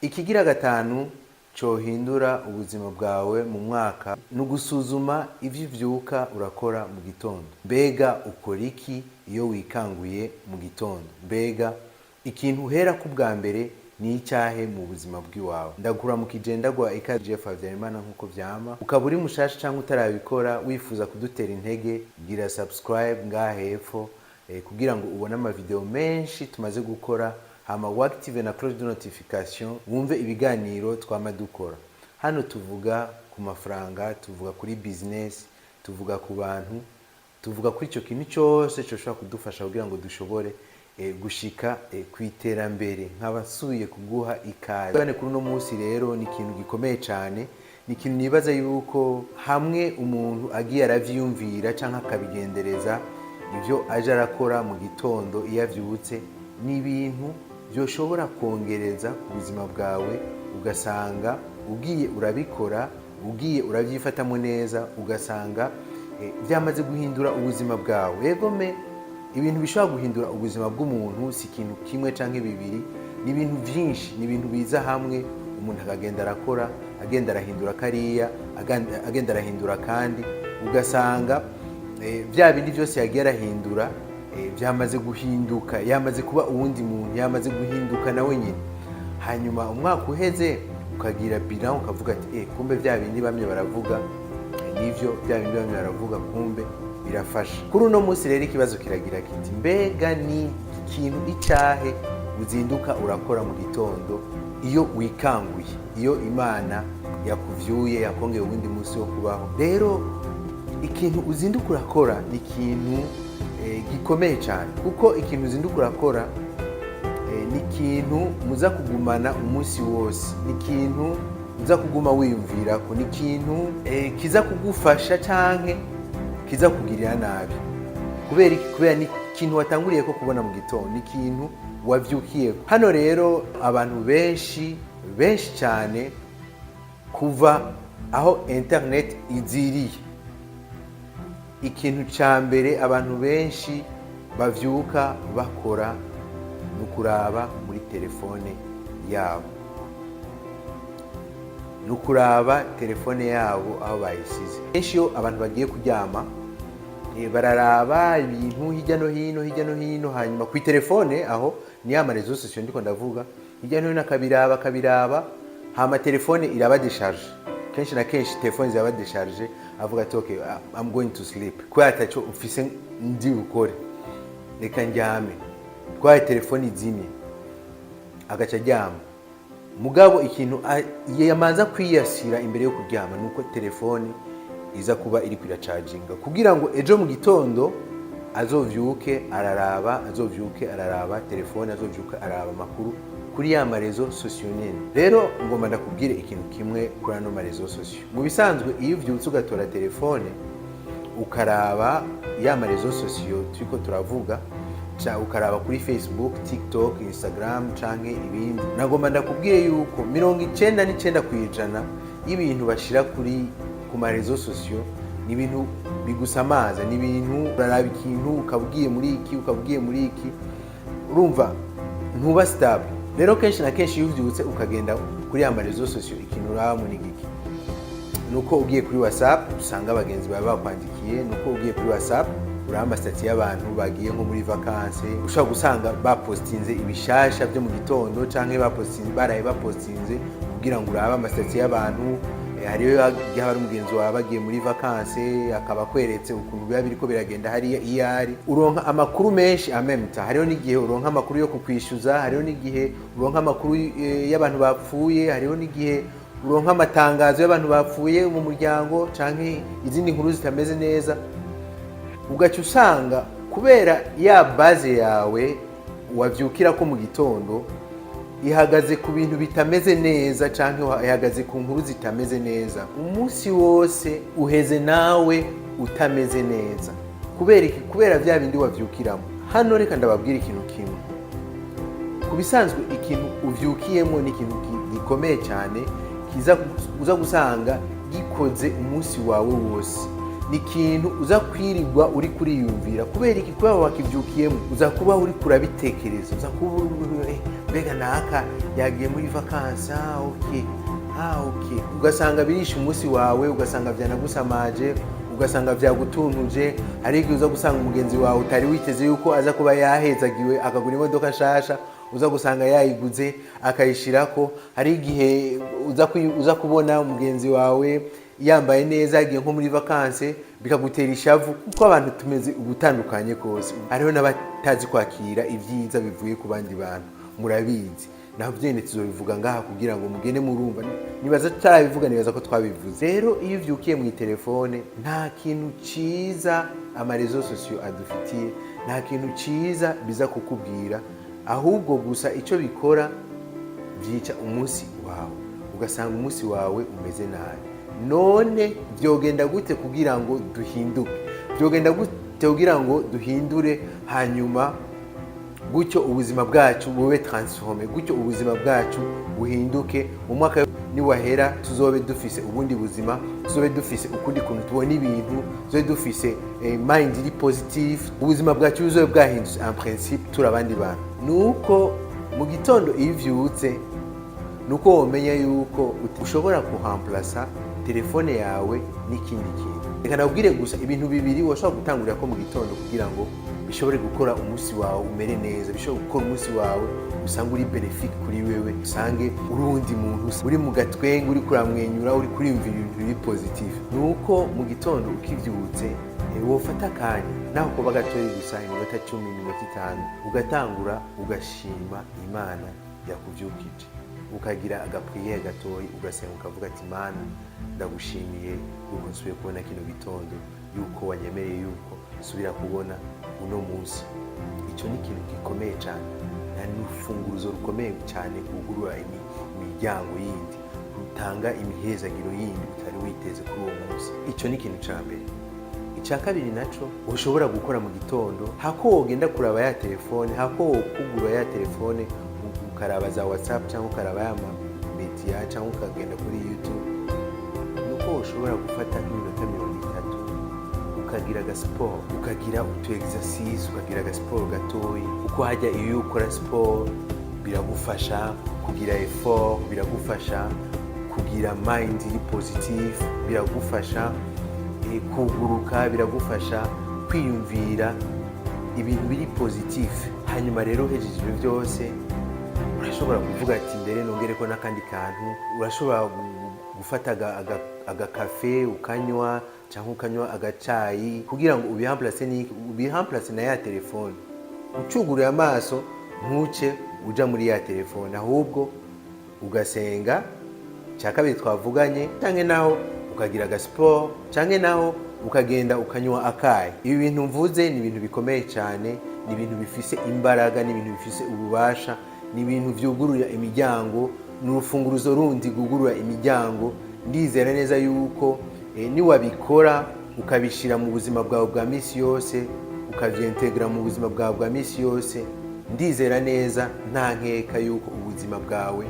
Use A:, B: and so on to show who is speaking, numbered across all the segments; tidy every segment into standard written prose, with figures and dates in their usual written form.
A: Ikigira gatanu cohindura ubuzima bwawe mu mwaka nugusuzuma ivyo uvyuka urakora mu gitondo. Mbega ukora iki iyo wikanguye mu gitondo? Mbega ikintu uhera ku bwa mbere ni icyahe mu buzima bw'iwawe? Ndagura mu kijenda gwa ikaze Jeff Habyarimana nkuko vyama. Ukaba uri mushasha cyangwa utarabikora wifuza kudutera intege, gira subscribe ngaha hepfo kugira ngo ubone ama video menshi tumaze gukora, hama active na cloche de notification wumve ibiganiro twama dukora. Hano tuvuga ku mafaranga, tuvuga kuri business, tuvuga ku bantu, tuvuga kuri ico kintu cyose cyoshobora kudufasha kugira ngo dushobore gushika kwiterambere. Nkabasuye kuguha ikaze bane kuri no munsi rero ni ikintu gikomeye cyane, ni ikintu nibaza yuko hamwe umuntu agiye aravyumvira canka akabigendereza ivyo aje arakora mu gitondo iyo avyutse, ni ibintu byoshobora kongereza ku buzima bwawe, ugasanga ugiye urabikora, ugiye urabyifatamo neza, ugasanga byamaze guhindura ubuzima bwawe. Egome ibintu bishobora guhindura ubuzima bw'umuntu si ikintu kimwe canke bibiri, ni ibintu byinshi, ni ibintu biza hamwe, umuntu akagenda arakora, agenda arahindura kariya, agenda arahindura kandi, ugasanga bya bindi byose yagiye arahindura byamaze guhinduka, yamaze kuba uwundi muntu, yamaze guhinduka nawe nyine. Hanyuma umwaka uheze ukagira bilan ukavuga ati kumbe bya bindi bamwe baravuga nivyo, bya bindi bamwe baravuga kumbe birafasha. Kuri uno munsi rero ikibazo kiragira kiti mbega ni ikintu icyahe uzinduka urakora mu gitondo iyo wikanguye, iyo Imana yakuvyuye yakongeye ubundi munsi wo kubaho. Rero ikintu uzinduka urakora ni ikintu gikomeye cyane, kuko ikintu uzinduka urakora ni ikintu muza kugumana umunsi wose, ni ikintu uza kuguma wiyumvira ko, ni ikintu kiza kugufasha canke kiza kugirira nabi. Kubera ni ikintu watanguriye ko kubona mu gitondo, ni ikintu wavyukiye. Hano rero abantu benshi cyane kuva aho internet iziriye, ikintu ca mbere abantu benshi bavyuka bakora nukuraba muri telefone yabo, nukuraba telefone yabo aho bayisize. Kenshi iyo abantu bagiye kuryama bararaba ibintu hirya no hino, hanyuma ku telefone aho ni ya marezo sosiyo ndiko ndavuga, hirya no hino akabiraba, hama telefone iraba décharge. Kenshi na kenshi telefone zaba décharge, avuga ati okay, I'm going to sleep. Kwa atacho ufise ndi ukore, reka njyame. Kwa telefone izimye agaca ajyama. Mugabo ikintu yamanza kwiyasira imbere yo kuryama nuko telefone iza kuba iri kwira charginga, kugira ngo ejo mu gitondo azovyuke araraba telefone, azovyuke araraba makuru kuri ya marezo sosiyo nyene. Rero ngomba ndakubwire ikintu kimwe kuri ano marezo sosiyo. Mu bisanzwe iyo uvyutse ugatora telefone ukaraba ya marezo sosiyo turiko turavuga, ukaraba kuri Facebook, TikTok, Instagram canke ibindi, nagomba ndakubwire yuko 99% y'ibintu bashira ku marezo sosiyo ni ibintu bigusamaza, ni ibintu uraraba ikintu ukabwiye muri iki, urumva ntuba stable. Rero kenshi na kenshi iyo uvyutse ukagenda kuri ya marezo sosiyo, ikintu uraba muri giki nuko ugiye kuri WhatsApp usanga abagenzi bawe bakwandikiye, nuko ugiye kuri WhatsApp uraba amasitati y'abantu bagiye nko muri vacances, ushobora gusanga bapostinze ibishasha byo mu gitondo canke bapostinze kugira ngo urabe amasitati y'abantu. Hariyo hari umugenzi wawe bagiye muri vacances akaba kweretse ukuntu biba biriko biragenda hariya iyari, uronka amakuru menshi amemta. Hariyo n'igihe uronka amakuru yo kukwishyuza, hariyo n'igihe uronka amakuru y'abantu bapfuye, hariyo n'igihe uronka amatangazo y'abantu bapfuye mu muryango canke izindi nkuru zitameze neza. Ugaca usanga kubera ya base yawe wavyukira ko mu gitondo ihagaze ku bintu bitameze neza canke ihagaze ku nkuru zitameze neza, umunsi wose uheze nawe utameze neza. Kubera vya bindi wavyukiramo. Hano reka ndababwira ikintu kimwe, ku bisanzwe ikintu uvyukiyemo ni ikintu gikomeye cyane, uza gusanga gikoze umunsi wawe wose. Ni ikintu uza kwirirwa uri kuriyumvira, kubera wakivyukiyemo uza kuba uri kurabitekereza, uza kuba mbega naka yagiye muri vakansi, okay, okay, ugasanga birisha umunsi wawe, ugasanga byanagusamaje, ugasanga vyagutuntuje. Hari igihe uza gusanga umugenzi wawe utari witeze yuko aza kuba yahezagiwe akagura imodoka nshasha, uza gusanga yayiguze akayishirako. Hari igihe uza kubona umugenzi wawe yambaye neza yagiye nko muri vakansi, bikagutera ishavu, kuko abantu tumeze ubutandukanye kose. Hariho n'abatazi kwakira ivyiza bivuye ku bandi bantu, murabizi. Naho byene tuzobivuga ngaha kugira ngo mugene murumva. Nibaza tutabivuga, nibaza ko twabivuze. Rero iyo uvyukiye mu telefone, nta kintu ciza amarezo sosiyo adufitiye, nta kintu ciza biza kukubwira, ahubwo gusa ico bikora vyica umunsi wawe, ugasanga umunsi wawe umeze nabi. None vyogenda gute kugira ngo duhinduke? Vyogenda gute kugira ngo duhindure, hanyuma gutyo ubuzima bwacu bube transforme, gutyo ubuzima bwacu buhinduke? Mu mwaka niwahera tuzobe dufise ubundi buzima, tuzobe dufise ukundi kuntu tubona ibintu, tuzobe dufise mind iri positive, ubuzima bwacu buzobe bwahindutse en principe turi abandi bantu. Nuko mu gitondo iyo uvyutse, nuko womenya yuko ushobora kuhamplasa telefone yawe n'ikindi kintu. Reka nakubwire gusa ibintu bibiri washobora gutangurira ko mu gitondo kugira ngo bishobore gukora umunsi wawe umere neza, bishobora gukora umunsi wawe usanga uri benefique kuri wewe, usange urundi muntu uri mu gatwenge, uri kuramwenyura, uri kurimvira ibintu biri positive. Nuko mu gitondo ukivyutse, wofata akanya naho kuba gatoyi gusa iminota 10, iminota 5, ugatangura ugashima Imana yakuvyukije, ukagira agapriere gatoyi, ugasenga ukavuga ati Mana ndagushimiye uko nsubiye kubona kino gitondo, yuko wanyemereye yuko subira kubona uno munsi. Icyo ni ikintu gikomeye cyane, n'urufunguzo rukomeye cyane rugurura imiryango yindi, rutanga imihezagiro yindi utari witeze kuri uwo munsi. Icyo ni ikintu cya mbere. Icya kabiri naco ushobora gukora mu gitondo, hako wogenda kuraba ya telefone, hako wokugura ya telefone ukaraba za WhatsApp cyangwa ukaraba ya media cyangwa ukagenda kuri YouTube, nuko ushobora gufata iminota 30 ukagira agasport, ukagira utu exercice, ukagira agasport gatoyi. Uko hajya iyo ukora sport biragufasha kugira effort, biragufasha kugira mind iri positive, biragufasha kuguruka, biragufasha kwiyumvira ibintu biri positive. Hanyuma rero hejeje ibyo byose, urashobora kuvuga ati mbere nongere ko n'akandi kantu. Urashobora gufata agakafe ukanywa, cyangwa ukanywa agacayi, kugira ngo ubihamplase na ya telefone. Ucugurira amaso, ntuce uja muri ya telefone, ahubwo ugasenga, cya kabiri twavuganye, cyangwa naho ukagira agasport, cyangwa naho ukagenda ukanywa akayi. Ibi bintu mvuze ni ibintu bikomeye cyane, ni ibintu bifise imbaraga, ni ibintu bifise ububasha, ni ibintu vyugurura imiryango, n'urufunguruzo rundi gugurura imiryango. Ndizera neza yuko niwabikora ukabishira mu buzima bwawe bwa misi yose, ukavyentegra mu buzima bwawe bwa misi yose, ndizera neza nta nkeka yuko ubuzima bwawe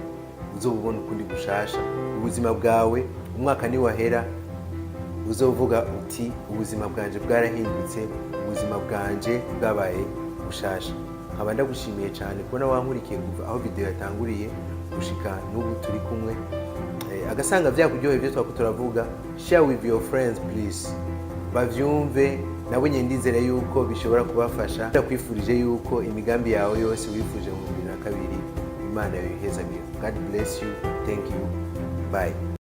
A: uzobubona ukundi gushasha. Ubuzima bwawe umwaka niwahera uzovuga uti ubuzima bwanje bwarahindutse, ubuzima bwanje bwabaye bushasha. Nkaba ndagushimiye cyane kubona wankurikiye kuva aho video yatanguriye gushika n'ubu turi kumwe. Agasanga vyakuryoheye ibyo twako turavuga, share with your friends please, bavyumve nabo. Ndizera yuko bishobora kubafasha. Ndakwifurije yuko imigambi yawe yose wifuje mu 2022 Imana yoyihezagire. God bless you. Thank you. Bye.